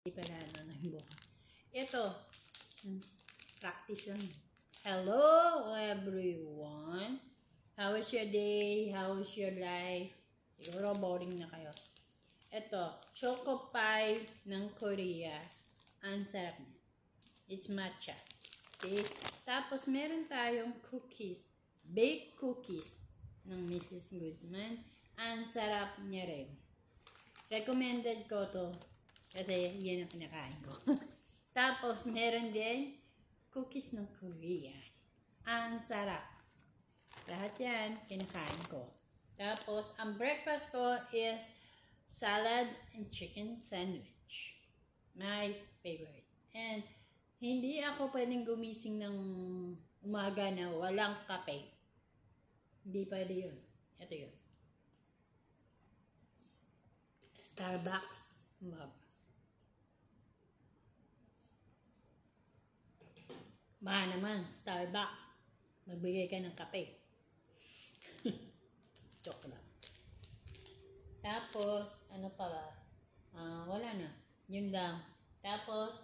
Hindi pa na ng buka. Ito, practice lang. Hello everyone. How was your day? How was your life? Siguro boring na kayo. Ito, choco pie ng Korea. Ang sarap niya. It's matcha. Okay? Tapos meron tayong cookies. Baked cookies ng Mrs. Guzman. Ang sarap niya rin. Recommended ko to. Kasi yan ang pinakain ko. Tapos, meron din cookies ng Korea. Ang sarap. Lahat yan, pinakain ko. Tapos, ang breakfast ko is salad and chicken sandwich. My favorite. And, hindi ako pwedeng gumising ng umaga na walang kape. Hindi pwede yun. Ito yun. Starbucks mug. Baka naman, Starbucks, magbigay ka ng kape. Joke lang. Tapos, ano pa ba? Wala na. Yun lang. Tapos,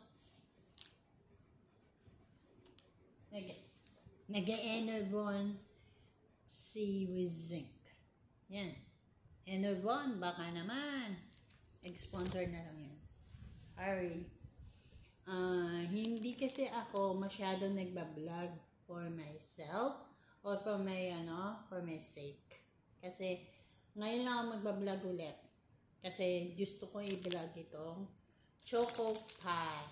nag-Enervon C with zinc. Yan. Enervon, baka naman. Sponsor na lang yan. Sorry. Hindi kasi ako masyado nagbablog for myself or for my sake. Kasi ngayon lang ako magbablog ulit. Kasi gusto ko i-vlog itong choco pie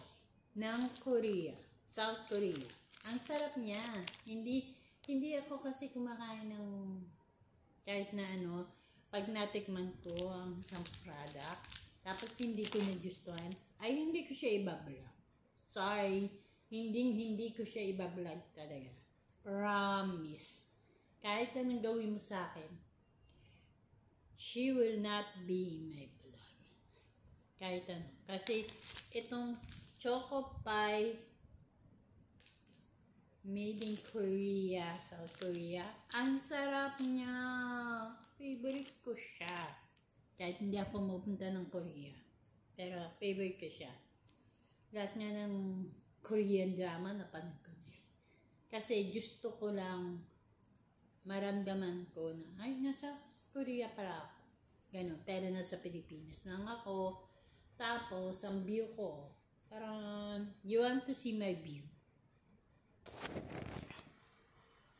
ng Korea, South Korea. Ang sarap niya. Hindi ako kasi kumakain ng kahit na pag natikman ko ang isang product, tapos hindi ko nagustuhan, ay hindi ko siya ibablog. Sorry, hindi ko siya ibablog talaga. Promise. Kahit anong gawin mo sa akin, she will not be in my vlog. Kahit ano. Kasi itong choco pie made in Korea, South Korea, ang sarap niya. Favorite ko siya. Kahit hindi ako mapunta ng Korea. Pero favorite ko siya. Lahat nga ng Korean drama napanood ko na. Kasi gusto ko lang maramdaman ko na, ay, nasa Korea para ako. Ganon. Pero nasa Pilipinas lang ako. Tapos, ang view ko, parang, you want to see my view.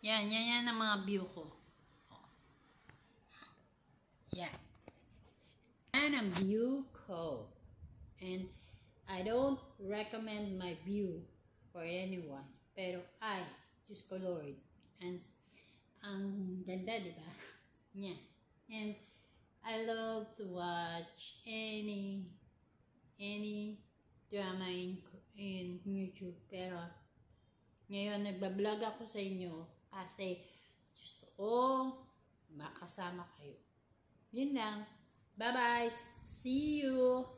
Yan ang mga view ko. Yan. Yan ang view ko. And, I don't recommend my view for anyone. Pero Diyos ko Lord. And, ang ganda, di ba? Yeah. And, I love to watch any drama in YouTube. Pero, ngayon, nagbablog ako sa inyo kasi gusto ko makasama kayo. Yun lang. Bye-bye. See you.